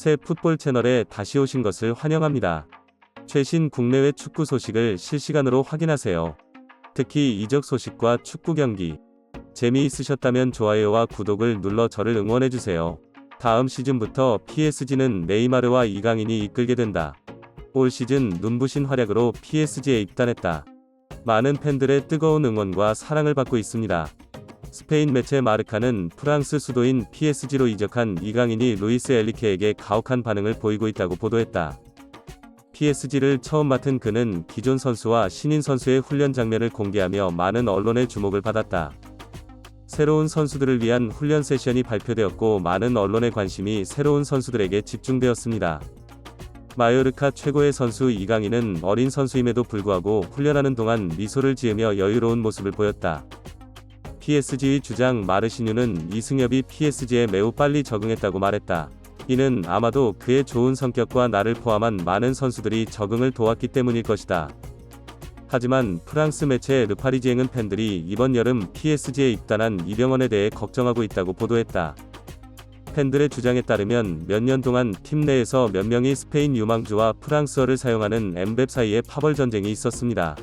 새 풋볼 채널에 다시 오신 것을 환영합니다. 최신 국내외 축구 소식을 실시간으로 확인하세요. 특히 이적 소식과 축구 경기. 재미있으셨다면 좋아요와 구독을 눌러 저를 응원해주세요. 다음 시즌부터 PSG는 네이마르와 이강인이 이끌게 된다. 올 시즌 눈부신 활약으로 PSG에 입단했다. 많은 팬들의 뜨거운 응원과 사랑을 받고 있습니다. 스페인 매체 마르카는 프랑스 수도인 PSG로 이적한 이강인이 루이스 엘리케에게 가혹한 반응을 보이고 있다고 보도했다. PSG를 처음 맡은 그는 기존 선수와 신인 선수의 훈련 장면을 공개하며 많은 언론의 주목을 받았다. 새로운 선수들을 위한 훈련 세션이 발표되었고 많은 언론의 관심이 새로운 선수들에게 집중되었습니다. 마요르카 최고의 선수 이강인은 어린 선수임에도 불구하고 훈련하는 동안 미소를 지으며 여유로운 모습을 보였다. PSG의 주장 마르시뉴는 이승엽이 PSG에 매우 빨리 적응했다고 말했다. 이는 아마도 그의 좋은 성격과 나를 포함한 많은 선수들이 적응을 도왔기 때문일 것이다. 하지만 프랑스 매체 르파리지앵은 팬들이 이번 여름 PSG에 입단한 이병헌에 대해 걱정하고 있다고 보도했다. 팬들의 주장에 따르면 몇 년 동안 팀 내에서 몇 명이 스페인 유망주와 프랑스어를 사용하는 엠베 사이에 파벌 전쟁이 있었습니다.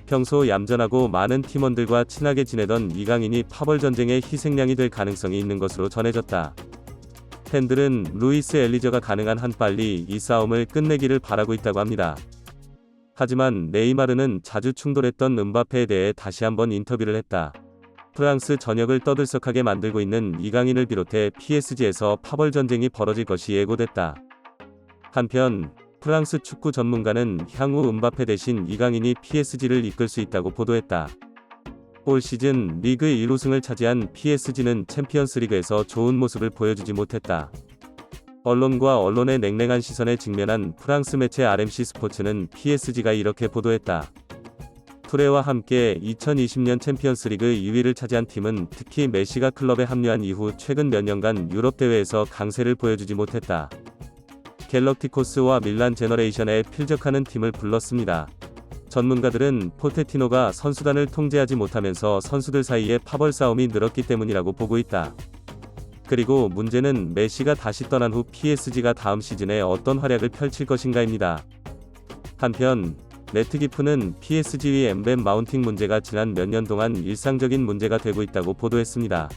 평소 얌전하고 많은 팀원들과 친하게 지내던 이강인이 파벌 전쟁의 희생양이 될 가능성이 있는 것으로 전해졌다. 팬들은 루이스 엘리저가 가능한 한 빨리 이 싸움을 끝내기를 바라고 있다고 합니다. 하지만 네이마르는 자주 충돌했던 음바페에 대해 다시 한번 인터뷰를 했다. 프랑스 전역을 떠들썩하게 만들고 있는 이강인을 비롯해 PSG에서 파벌 전쟁이 벌어질 것이 예고됐다. 한편 프랑스 축구 전문가는 향후 음바페 대신 이강인이 PSG를 이끌 수 있다고 보도했다. 올 시즌 리그 1우승을 차지한 PSG는 챔피언스리그에서 좋은 모습을 보여주지 못했다. 언론과 언론의 냉랭한 시선에 직면한 프랑스 매체 RMC 스포츠는 PSG가 이렇게 보도했다. 투레와 함께 2020년 챔피언스리그 2위를 차지한 팀은 특히 메시가 클럽에 합류한 이후 최근 몇 년간 유럽 대회에서 강세를 보여주지 못했다. 갤럭티코스와 밀란 제너레이션에 필적하는 팀을 불렀습니다. 전문가들은 포테티노가 선수단을 통제하지 못하면서 선수들 사이에 파벌 싸움이 늘었기 때문이라고 보고 있다. 그리고 문제는 메시가 다시 떠난 후 PSG가 다음 시즌에 어떤 활약을 펼칠 것인가입니다. 한편 네트기프는 PSG의 엠벤 마운팅 문제가 지난 몇 년 동안 일상적인 문제가 되고 있다고 보도했습니다.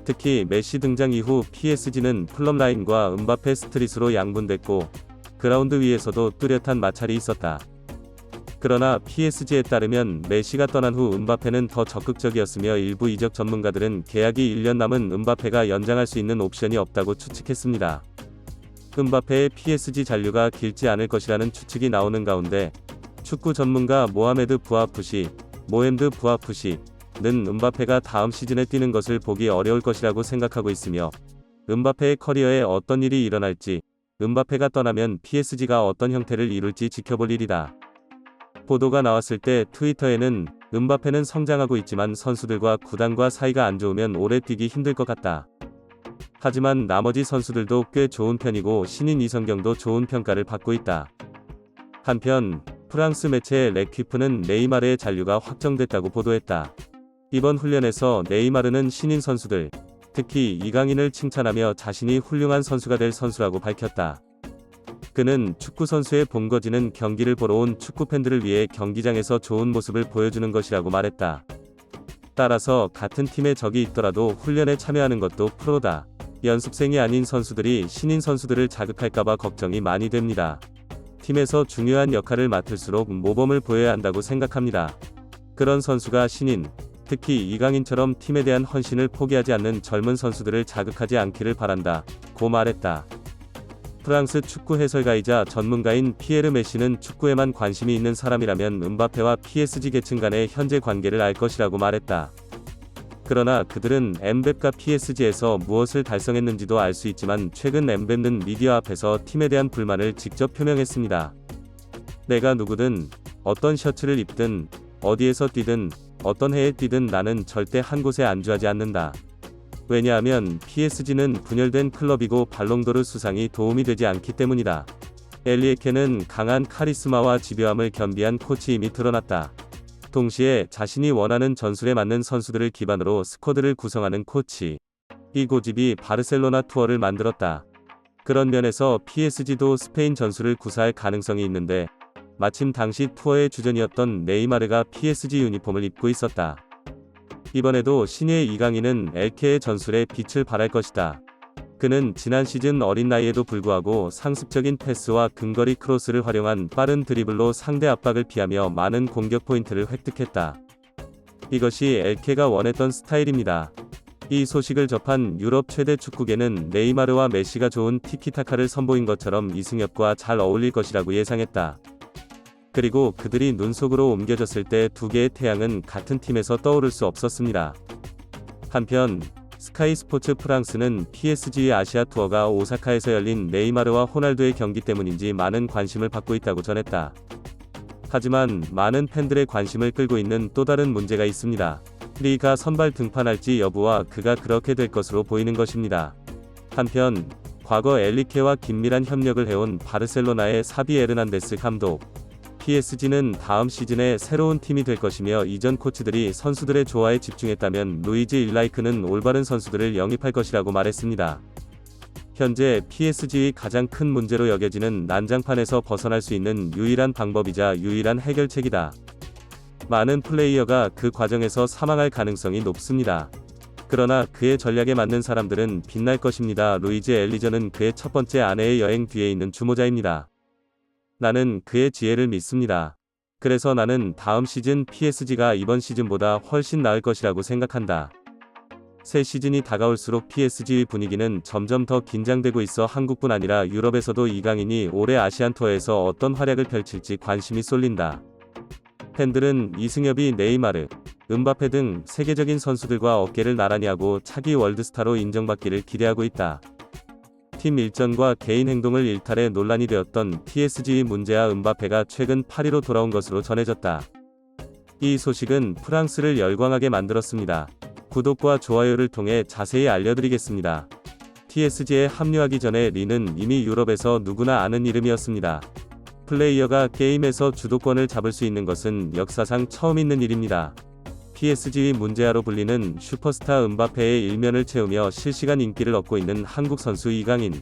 특히 메시 등장 이후 PSG는 플럼라인과 음바페 스트릿으로 양분됐고 그라운드 위에서도 뚜렷한 마찰이 있었다. 그러나 PSG에 따르면 메시가 떠난 후 음바페는 더 적극적이었으며 일부 이적 전문가들은 계약이 1년 남은 음바페가 연장할 수 있는 옵션이 없다고 추측했습니다. 음바페의 PSG 잔류가 길지 않을 것이라는 추측이 나오는 가운데 축구 전문가 모하메드 부아푸시는 음바페가 다음 시즌에 뛰는 것을 보기 어려울 것이라고 생각하고 있으며 음바페의 커리어에 어떤 일이 일어날지, 음바페가 떠나면 PSG가 어떤 형태를 이룰지 지켜볼 일이다. 보도가 나왔을 때 트위터에는 음바페는 성장하고 있지만 선수들과 구단과 사이가 안 좋으면 오래 뛰기 힘들 것 같다. 하지만 나머지 선수들도 꽤 좋은 편이고 신인 이성경도 좋은 평가를 받고 있다. 한편 프랑스 매체 레퀴프는 네이마르의 잔류가 확정됐다고 보도했다. 이번 훈련에서 네이마르는 신인 선수들, 특히 이강인을 칭찬하며 자신이 훌륭한 선수가 될 선수라고 밝혔다. 그는 축구 선수의 본거지는 경기를 보러 온 축구 팬들을 위해 경기장에서 좋은 모습을 보여주는 것이라고 말했다. 따라서 같은 팀에 적이 있더라도 훈련에 참여하는 것도 프로다. 연습생이 아닌 선수들이 신인 선수들을 자극할까봐 걱정이 많이 됩니다. 팀에서 중요한 역할을 맡을수록 모범을 보여야 한다고 생각합니다. 그런 선수가 신인, 특히 이강인처럼 팀에 대한 헌신을 포기하지 않는 젊은 선수들을 자극하지 않기를 바란다. 고 말했다. 프랑스 축구 해설가이자 전문가인 피에르 메시는 축구에만 관심이 있는 사람이라면 음바페와 PSG 계층 간의 현재 관계를 알 것이라고 말했다. 그러나 그들은 엠베가 PSG에서 무엇을 달성했는지도 알 수 있지만 최근 엠베는 미디어 앞에서 팀에 대한 불만을 직접 표명했습니다. 내가 누구든, 어떤 셔츠를 입든, 어디에서 뛰든, 어떤 해에 뛰든 나는 절대 한 곳에 안주하지 않는다. 왜냐하면 PSG는 분열된 클럽이고 발롱도르 수상이 도움이 되지 않기 때문이다. 엘리에케는 강한 카리스마와 집요함을 겸비한 코치임이 드러났다. 동시에 자신이 원하는 전술에 맞는 선수들을 기반으로 스쿼드를 구성하는 코치. 이 고집이 바르셀로나 투어를 만들었다. 그런 면에서 PSG도 스페인 전술을 구사할 가능성이 있는데 마침 당시 투어의 주전이었던 네이마르가 PSG 유니폼을 입고 있었다. 이번에도 신예 이강인은 엘케의 전술에 빛을 발할 것이다. 그는 지난 시즌 어린 나이에도 불구하고 상습적인 패스와 근거리 크로스를 활용한 빠른 드리블로 상대 압박을 피하며 많은 공격 포인트를 획득했다. 이것이 엘케가 원했던 스타일입니다. 이 소식을 접한 유럽 최대 축구계는 네이마르와 메시가 좋은 티키타카를 선보인 것처럼 이승엽과 잘 어울릴 것이라고 예상했다. 그리고 그들이 눈속으로 옮겨졌을 때 두 개의 태양은 같은 팀에서 떠오를 수 없었습니다. 한편 스카이 스포츠 프랑스는 PSG 아시아 투어가 오사카에서 열린 네이마르와 호날두의 경기 때문인지 많은 관심을 받고 있다고 전했다. 하지만 많은 팬들의 관심을 끌고 있는 또 다른 문제가 있습니다. 리가 선발 등판할지 여부와 그가 그렇게 될 것으로 보이는 것입니다. 한편 과거 엘리케와 긴밀한 협력을 해온 바르셀로나의 사비 에르난데스 감독, PSG는 다음 시즌에 새로운 팀이 될 것이며 이전 코치들이 선수들의 조화에 집중했다면 루이즈 일라이크는 올바른 선수들을 영입할 것이라고 말했습니다. 현재 PSG의 가장 큰 문제로 여겨지는 난장판에서 벗어날 수 있는 유일한 방법이자 유일한 해결책이다. 많은 플레이어가 그 과정에서 사망할 가능성이 높습니다. 그러나 그의 전략에 맞는 사람들은 빛날 것입니다. 루이즈 엘리저는 그의 첫 번째 아내의 여행 뒤에 있는 주모자입니다. 나는 그의 지혜를 믿습니다. 그래서 나는 다음 시즌 PSG가 이번 시즌보다 훨씬 나을 것이라고 생각한다. 새 시즌이 다가올수록 PSG의 분위기는 점점 더 긴장되고 있어 한국뿐 아니라 유럽에서도 이강인이 올해 아시안 투어에서 어떤 활약을 펼칠지 관심이 쏠린다. 팬들은 이승엽이 네이마르, 음바페 등 세계적인 선수들과 어깨를 나란히 하고 차기 월드스타로 인정받기를 기대하고 있다. 팀 일전과 개인 행동을 일탈해 논란이 되었던 PSG의 문제아 음바페가 최근 파리로 돌아온 것으로 전해졌다. 이 소식은 프랑스를 열광하게 만들었습니다. 구독과 좋아요를 통해 자세히 알려드리겠습니다. PSG에 합류하기 전에 리는 이미 유럽에서 누구나 아는 이름이었습니다. 플레이어가 게임에서 주도권을 잡을 수 있는 것은 역사상 처음 있는 일입니다. PSG의 문제아로 불리는 슈퍼스타 음바페의 일면을 채우며 실시간 인기를 얻고 있는 한국 선수 이강인.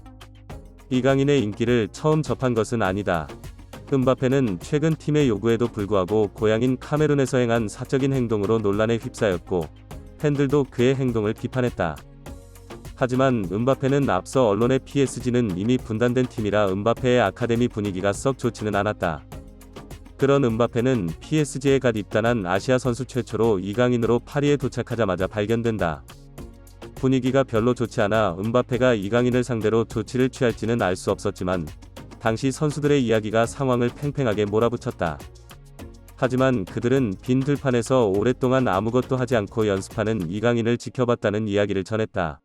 이강인의 인기를 처음 접한 것은 아니다. 음바페는 최근 팀의 요구에도 불구하고 고향인 카메룬에서 행한 사적인 행동으로 논란에 휩싸였고 팬들도 그의 행동을 비판했다. 하지만 음바페는 앞서 언론의 PSG는 이미 분단된 팀이라 음바페의 아카데미 분위기가 썩 좋지는 않았다. 그런 음바페는 PSG에 갓 입단한 아시아 선수 최초로 이강인으로 파리에 도착하자마자 발견된다. 분위기가 별로 좋지 않아 음바페가 이강인을 상대로 조치를 취할지는 알 수 없었지만 당시 선수들의 이야기가 상황을 팽팽하게 몰아붙였다. 하지만 그들은 빈 들판에서 오랫동안 아무것도 하지 않고 연습하는 이강인을 지켜봤다는 이야기를 전했다.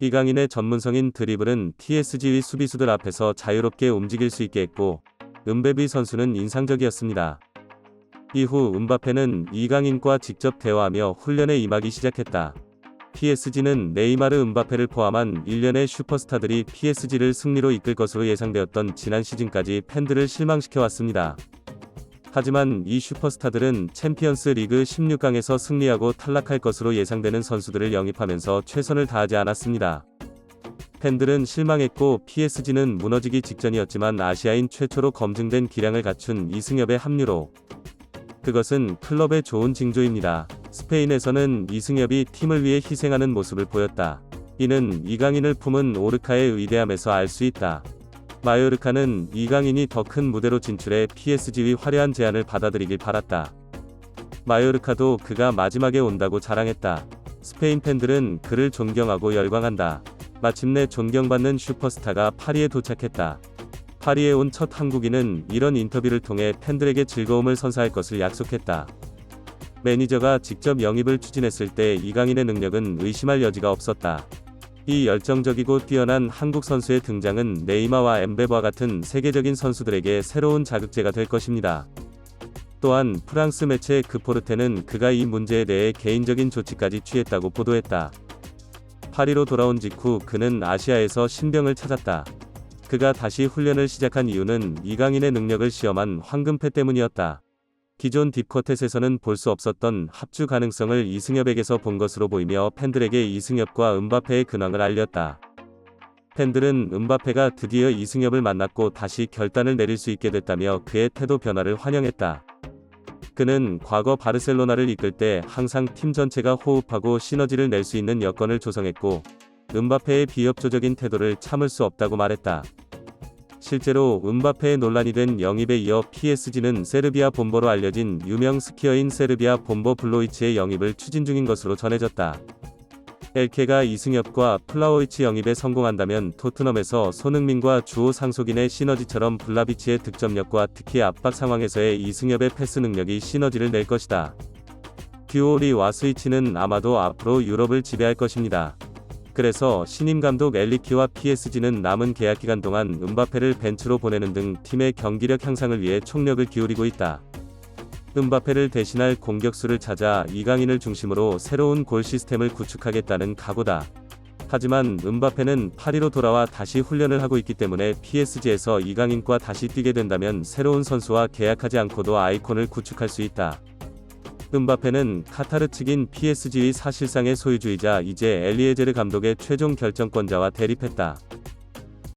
이강인의 전문성인 드리블은 PSG의 수비수들 앞에서 자유롭게 움직일 수 있게 했고 음베비 선수는 인상적이었습니다. 이후 음바페는 이강인과 직접 대화하며 훈련에 임하기 시작했다. PSG는 네이마르 음바페를 포함한 일련의 슈퍼스타들이 PSG를 승리로 이끌 것으로 예상되었던 지난 시즌까지 팬들을 실망시켜왔습니다. 하지만 이 슈퍼스타들은 챔피언스 리그 16강에서 승리하고 탈락할 것으로 예상되는 선수들을 영입하면서 최선을 다하지 않았습니다. 팬들은 실망했고 PSG는 무너지기 직전이었지만 아시아인 최초로 검증된 기량을 갖춘 이승엽의 합류로 그것은 클럽의 좋은 징조입니다. 스페인에서는 이승엽이 팀을 위해 희생하는 모습을 보였다. 이는 이강인을 품은 오르카의 위대함에서 알 수 있다. 마요르카는 이강인이 더 큰 무대로 진출해 PSG의 화려한 제안을 받아들이길 바랐다. 마요르카도 그가 마지막에 온다고 자랑했다. 스페인 팬들은 그를 존경하고 열광한다. 마침내 존경받는 슈퍼스타가 파리에 도착했다. 파리에 온 첫 한국인은 이런 인터뷰를 통해 팬들에게 즐거움을 선사할 것을 약속했다. 매니저가 직접 영입을 추진했을 때 이강인의 능력은 의심할 여지가 없었다. 이 열정적이고 뛰어난 한국 선수의 등장은 네이마와 엠베바와 같은 세계적인 선수들에게 새로운 자극제가 될 것입니다. 또한 프랑스 매체 그포르테는 그가 이 문제에 대해 개인적인 조치까지 취했다고 보도했다. 파리로 돌아온 직후 그는 아시아에서 신병을 찾았다. 그가 다시 훈련을 시작한 이유는 이강인의 능력을 시험한 황금패 때문이었다. 기존 딥쿼텟에서는 볼 수 없었던 합주 가능성을 이승엽에게서 본 것으로 보이며 팬들에게 이승엽과 음바페의 근황을 알렸다. 팬들은 음바페가 드디어 이승엽을 만났고 다시 결단을 내릴 수 있게 됐다며 그의 태도 변화를 환영했다. 그는 과거 바르셀로나를 이끌 때 항상 팀 전체가 호흡하고 시너지를 낼 수 있는 여건을 조성했고 음바페의 비협조적인 태도를 참을 수 없다고 말했다. 실제로 음바페의 논란이 된 영입에 이어 PSG는 세르비아 본보로 알려진 유명 스키어인 세르비아 본보 블로이치의 영입을 추진 중인 것으로 전해졌다. 엘케가 이승엽과 플라호이치 영입에 성공한다면 토트넘에서 손흥민과 주호 상속인의 시너지처럼 블라비치의 득점력과 특히 압박 상황에서의 이승엽의 패스 능력이 시너지를 낼 것이다. 듀오 리와 스위치는 아마도 앞으로 유럽을 지배할 것입니다. 그래서 신임 감독 엘리키와 PSG는 남은 계약 기간 동안 음바페를 벤치로 보내는 등 팀의 경기력 향상을 위해 총력을 기울이고 있다. 음바페를 대신할 공격수를 찾아 이강인을 중심으로 새로운 골 시스템을 구축하겠다는 각오다. 하지만 음바페는 파리로 돌아와 다시 훈련을 하고 있기 때문에 PSG에서 이강인과 다시 뛰게 된다면 새로운 선수와 계약하지 않고도 아이콘을 구축할 수 있다. 음바페는 카타르 측인 PSG의 사실상의 소유주이자 이제 엘리에제르 감독의 최종 결정권자와 대립했다.